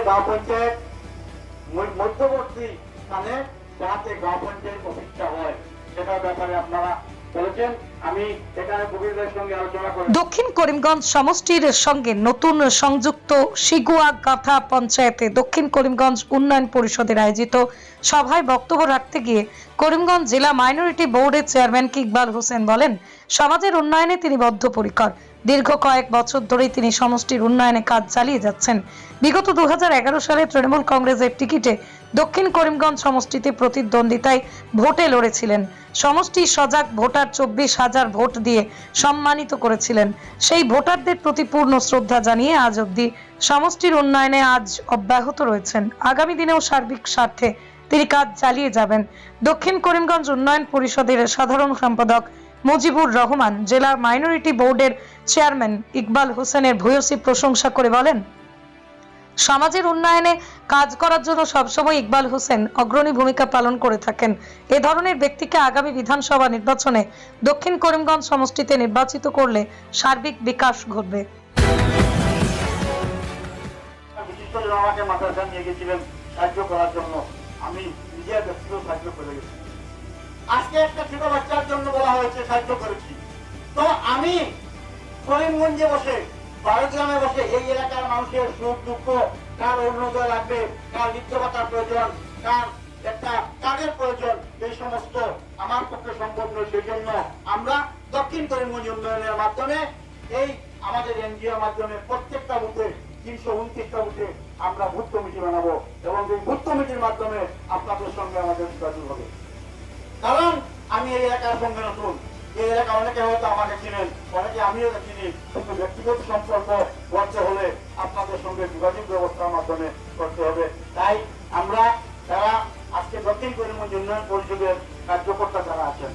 গাঁও পঞ্চায়েত মধ্যবর্তী স্থানে যাতে গাঁও পঞ্চায়েত অফিসটা হয় সেটার ব্যাপারে আপনারা বলেছেন। আমি এখানে কবিরদের সঙ্গে আলোচনা করি। দক্ষিণ করিমগঞ্জ সমষ্টির সঙ্গে নতুন সংযুক্ত শিগুয়া গাথা পঞ্চায়েতে দক্ষিণ করিমগঞ্জ উন্নয়ন পরিষদের আয়োজিত সভায় বক্তব্য রাখতে গিয়ে করিমগঞ্জ জেলা মাইনরিটি বোর্ডের চেয়ারম্যান ইকবাল হোসেন বলেন, সমাজের উন্নয়নে তিনি বদ্ধপরিকর। দীর্ঘ কয়েক বছর ধরেই তিনি সমষ্টির উন্নয়নে কাজ চালিয়ে যাচ্ছেন। বিগত 2011 সালে তৃণমূল কংগ্রেসের টিকিটে দক্ষিণ করিমগঞ্জ সমষ্টিতে প্রতিদ্বন্দ্বিতায় ভোটে লড়েছিলেন। সমষ্টি সজাগ ভোটার 24,000 ভোট দিয়ে সম্মানিত করেছিলেন। সেই ভোটারদের প্রতি পূর্ণ শ্রদ্ধা জানিয়ে আজ অবধি সমষ্টির উন্নয়নে আজ অব্যাহত রয়েছেন। আগামী দিনেও সার্বিক স্বার্থে তিনি কাজ চালিয়ে যাবেন। দক্ষিণ করিমগঞ্জ উন্নয়ন পরিষদের সাধারণ সম্পাদক মুজিবুর রহমান জেলা মাইনরিটি বোর্ডের চেয়ারম্যান ইকবাল হোসেনের ভূয়সী প্রশংসা করে বলেন, সমাজের উন্নয়নে কাজ করার জন্য সবসময় ইকবাল হোসেন অগ্রণী ভূমিকা পালন করে থাকেন। এ ধরনের ব্যক্তিকে আগামী বিধানসভা নির্বাচনে দক্ষিণ করিমগঞ্জ সমষ্টিতে নির্বাচিত করলে সার্বিক বিকাশ ঘটবে। আমাকে মাদ্রাসা নিয়ে গেছিলেন সাহায্য করার জন্য, আমি নিজের ব্যক্তিগত সাহায্য করে গেছি। আজকে একটা ছোট বাচ্চার জন্য বলা হয়েছে সাহায্য করেছি। তো আমি করিমগঞ্জে বসে বারোগ্রামে বসে এই এলাকার মানুষের সুখ দুঃখ, কার অরুণোদয় লাগবে, কার নিত্য ভাতার প্রয়োজন, কার একটা কাজের প্রয়োজন, এই সমস্ত আমার পক্ষে সম্ভব নয়। সেই জন্য আমরা দক্ষিণ করিমগঞ্জ উন্নয়নের মাধ্যমে এই আমাদের এনজিওর মাধ্যমে প্রত্যেকটা বুথে 329টা বুথে আমরা বুথ কমিটি বানাবো এবং এই বুথ কমিটির মাধ্যমে আপনাদের সঙ্গে আমাদের যোগাযোগ হবে। কারণ আমি এই এলাকার সঙ্গে নতুন, এই এলাকা অনেকে হয়তো আমাকে চিনেন, অনেকে আমিও চিনি, কিন্তু ব্যক্তিগত সম্পর্ক করতে হলে আপনাদের সঙ্গে যোগাযোগ ব্যবস্থার মাধ্যমে করতে হবে। তাই আমরা যারা আজকে দক্ষিণ করিমগঞ্জ উন্নয়ন পরিষদের কার্যকর্তা যারা আছেন,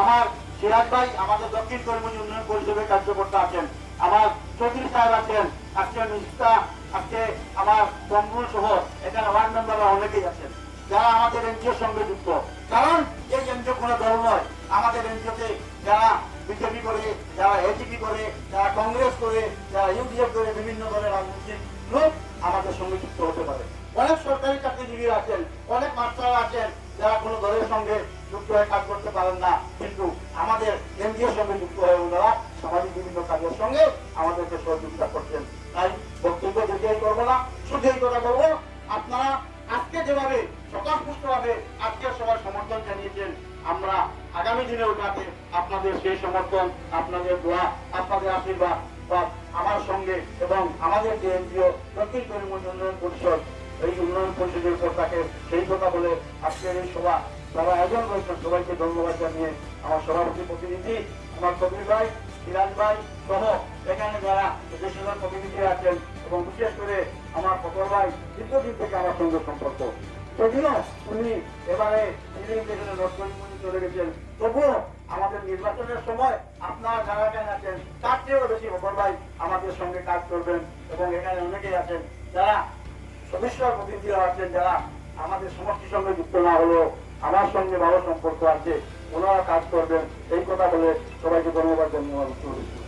আমার সিরাজ ভাই আমাদের দক্ষিণ করিমগঞ্জ উন্নয়ন পরিষদের কার্যকর্তা আছেন, আমার চৌধুরী সাহেব আছেন, আজকে মিস্তা, আজকে আমার বন্ধু সহ এখানে ওয়ার্ড মেম্বাররা অনেকেই আছেন যারা আমাদের এনজিওর সঙ্গে যুক্ত। কারণ এই এনজিও কোনো দল নয়, আমাদের এনজিওতে যারা বিজেপি করে, যারা এজিপি করে, যারা কংগ্রেস করে, যারা ইউডিএফ করে, বিভিন্ন দলের রাজনৈতিক লোক আমাদের সঙ্গে যুক্ত হতে পারে। অনেক সরকারি চাকরিজীবী আছেন, অনেক মাস্টার আছেন যারা কোনো দলের সঙ্গে যুক্ত হয়ে কাজ করতে পারেন না, কিন্তু আমাদের এনজিওর সঙ্গে যুক্ত হয়ে ওনারা সামাজিক বিভিন্ন কাজের সঙ্গে আমাদেরকে সহযোগিতা করছেন। তাই বক্তব্য দীর্ঘায়ী করবো না, শুধু এই কথা বলবো, আপনারা আজকে যেভাবে স্বতঃস্ফূর্তভাবে আজকে সবার সমর্থন জানিয়েছেন, আমরা আগামী দিনে ওটাতে আপনাদের সেই সমর্থন, আপনাদের দোয়া, আপনাদের আশীর্বাদ বা আমার সঙ্গে এবং আমাদের যে এনজিও দক্ষিণ করিমগঞ্জ উন্নয়ন পরিষদ, এই উন্নয়ন পরিষদের উপর তাকে সেই কথা বলে আজকের এই সভা যারা আয়োজন করেছেন সবাইকে ধন্যবাদ জানিয়ে আমার সভাপতি প্রতিনিধি আমার কবির ভাই, সিরাজ ভাই সহ এখানে যারা দেশের প্রতিনিধি আছেন এবং বিশেষ করে আমার ফকর ভাই দীর্ঘদিন থেকে আমার সঙ্গে সম্পর্ক, যদিও উনি এবারে নর্থ করিমগঞ্জে চলে গেছেন, তবুও আমাদের নির্বাচনের সময় আপনারা যারা এখানে আছেন তার চেয়েও বেশি ফকর ভাই আমাদের সঙ্গে কাজ করবেন এবং এখানে অনেকেই আছেন যারা সদস্যর প্রতিনিধিরা আছেন যারা আমাদের সমষ্টির সঙ্গে যুক্ত না হলেও আমার সঙ্গে ভালো সম্পর্ক আছে, ওনারা কাজ করবেন। এই কথা বলে সবাইকে ধন্যবাদ জানিয়ে আমার উত্তর দিচ্ছি।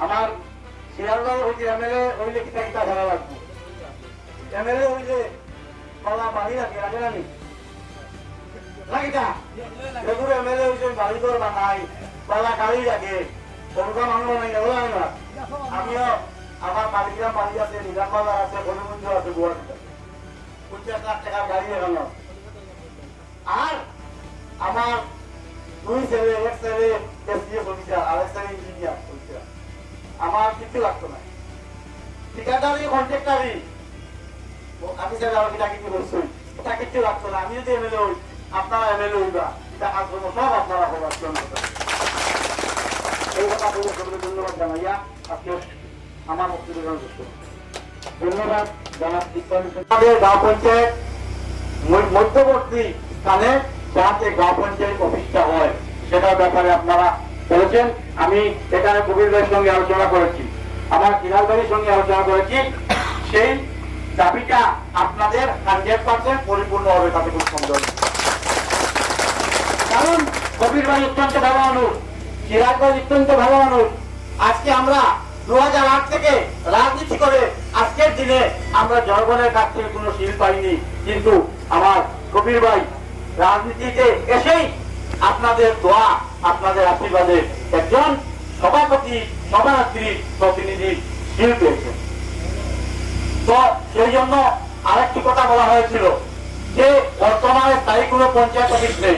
আমার শিয়ালদহ হইতে এমএলএ হইলে কি একটা ভালো লাগবে, এমএলএ হইলে পালা বাড়ি লাগে লাগে না লাগে না, এগুলো এমএলএ হইতে বাড়ি ঘর বানাই, পালা গাড়ি লাগে, সরকার মানুষ নাই না। আমিও আমার মালিকরা বাড়ি আছে, নিজাম বাজার আছে, গণমঞ্জ আছে, গুয়াহাটিতে 50 লাখ টাকার গাড়ি লাগানো। আর আমার 2 ছেলে, এক ছেলে এসডিএফ অফিসার আর এক ছেলে ইঞ্জিনিয়ার অফিসার, আমার কিছু লাগতো না। ঠিকাদারি কন্ট্রাক্টারি আমি স্যার আমার কিনা কিছু বলছি, এটা কিছু লাগতো না। আমি যদি এমএলএ হই, আপনারা এমএলএ হইবা, এটা কাজ করবো, সব আপনারা হবার জন্য। এই কথা বলে সবাইকে ধন্যবাদ জানাইয়া আজকে আমার বক্তব্য ধন্যবাদ জানাচ্ছি। আমাদের গাঁও পঞ্চায়েত মধ্যবর্তী স্থানে যাতে গাঁও পঞ্চায়েত অফিসটা হয় সেটার ব্যাপারে আপনারা বলেছেন। আমি এখানে কবিরদের সঙ্গে আলোচনা করেছি, আমার কিনাল ভাইয়ের সঙ্গে আলোচনা করেছি, সেই দাবিটা আপনাদের 100% পরিপূর্ণ হবে, তাতে খুব সুন্দর। কারণ কবির ভাই অত্যন্ত ভালো মানুষ, সিরাজগঞ্জ অত্যন্ত ভালো মানুষ। আজকে আমরা 2008 থেকে রাজনীতি করে আজকের দিনে আমরা জনগণের কাছ থেকে কোনো শিল পাইনি, কিন্তু আমার কবির ভাই রাজনীতিতে এসেই আপনাদের দোয়া, আপনাদের আশীর্বাদে একজন সভাপতি, সভানেত্রী, প্রতিনিধি শিল পেয়েছেন। তো সেই জন্য আরেকটি কথা বলা হয়েছিল যে বর্তমানে স্থায়ী কোনো পঞ্চায়েত অফিস নেই।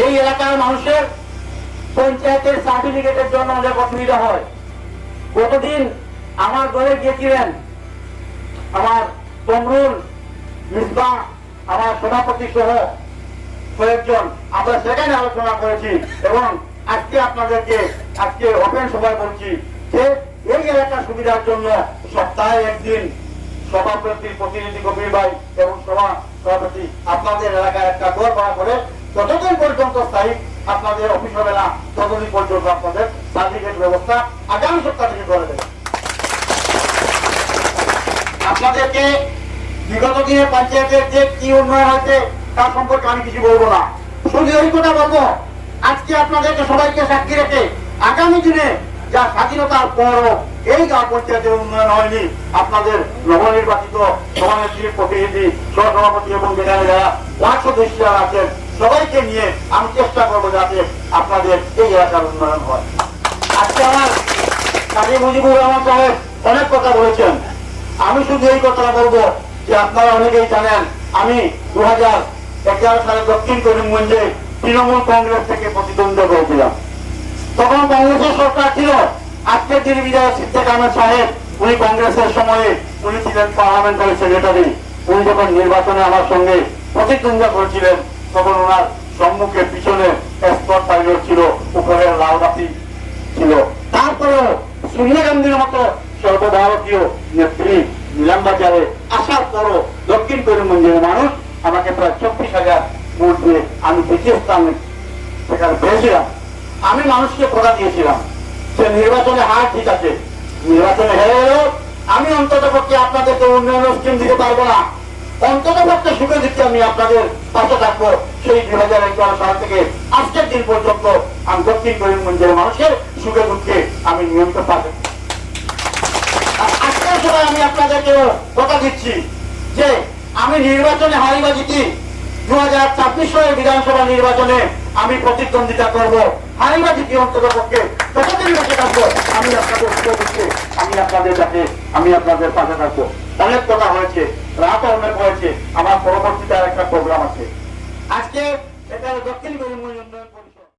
এই এলাকার মানুষের পঞ্চায়েতের সার্টিফিকেটের জন্য অনেক অসুবিধা হয়। গতদিন আমার ঘরে গিয়েছিলেন আমার তমরুল, মিসবা, আমার সভাপতি সহ কয়েকজন, আমরা সেখানে আলোচনা করেছি এবং আজকে আপনাদেরকে আজকে ওপেন সভায় বলছি যে এই এলাকার সুবিধার জন্য সপ্তাহে একদিন সভাপতির প্রতিনিধি কবির ভাই এবং সভাপতি আপনাদের এলাকায় একটা ঘর ভাড়া করে যতদিন পর্যন্ত স্থায়ী আপনাদের অফিস হবে না ততদিন পর্যন্ত আপনাদের সার্টিফিকেট ব্যবস্থা আগামী সপ্তাহ থেকে করে দেবে। আপনাদেরকে বিগত দিনে পঞ্চায়েতের যে কি উন্নয়ন হয়েছে তার সম্পর্কে আমি কিছু বলবো না, শুধু এই কথা বলবো আজকে আপনাদেরকে সবাইকে সাক্ষী রেখে আগামী দিনে যা স্বাধীনতার পরও এই গ্রাম পঞ্চায়েতের উন্নয়ন হয়নি, আপনাদের নবনির্বাচিত সভানেত্রীর প্রতিনিধি, সহসভাপতি এবং যেখানে যারা ওয়ার্ড সদস্যরা আছেন সবাইকে নিয়ে আমি চেষ্টা করবো যাতে আপনাদের এই এলাকার উন্নয়ন হয়। আজকে আমার কাজী মুজিবুর রহমান সাহেব অনেক কথা বলেছেন, আমি শুধু এই কথাটা বলবো যে আপনারা অনেকেই জানেন আমি 2011 সালে দক্ষিণ করিমগঞ্জে তৃণমূল কংগ্রেস থেকে প্রতিদ্বন্দ্বিতা করেছিলাম। তখন কংগ্রেসের সরকার ছিল। আজকের দিন বিজয় সিদ্দিক আহমেদ সাহেব, উনি কংগ্রেসের সময়ে উনি ছিলেন পার্লামেন্টারি সেক্রেটারি। উনি যখন নির্বাচনে আমার সঙ্গে প্রতিদ্বন্দ্বিতা করেছিলেন তখন ওনার সম্মুখে পিছনে স্পট পাইলট ছিল, উপরে লাল বাতি ছিল। তারপরেও সোনিয়া গান্ধীর মতো সর্বভারতীয় নেত্রী নিলামবাজারে আসার পরও দক্ষিণ করিমগঞ্জের মানুষ আমাকে প্রায় 24,000 ভোট দিয়ে আমি দ্বিতীয় স্থানে সেখানে পেয়েছিলাম। আমি মানুষকে কথা দিয়েছিলাম যে নির্বাচনে হার ঠিক আছে, নির্বাচনে হেরে গেলেও আমি অন্তত পক্ষে আপনাদেরকে উন্নয়ন স্কিম দিতে পারবো না, অন্তত পক্ষে সুখে দিতে আমি আপনাদের পাশে থাকবো। সেই 2011 সাল থেকে আজকের দিন পর্যন্ত আমি দক্ষিণ করিমগঞ্জের মানুষের সুখে দুঃখে আমি নিয়ন্ত্রণ পাবো। আজকের সময় আমি আপনাদেরকে কথা দিচ্ছি যে আমি নির্বাচনে হারিবা জিতি, 2026 সালের বিধানসভা নির্বাচনে আমি প্রতিদ্বন্দ্বিতা করব, হারিবা জিতি অন্তত পক্ষে যতদিন বসে থাকবো আমি আপনাদের সুখে দুঃখে আমি আপনাদের কাছে আমি আপনাদের পাশে থাকবো। অনেক কথা হয়েছে, রাত অনেক হয়েছে, আমার পরবর্তীতে আর একটা প্রোগ্রাম আছে। আজকে এটা দক্ষিণ করিমগঞ্জ উন্নয়ন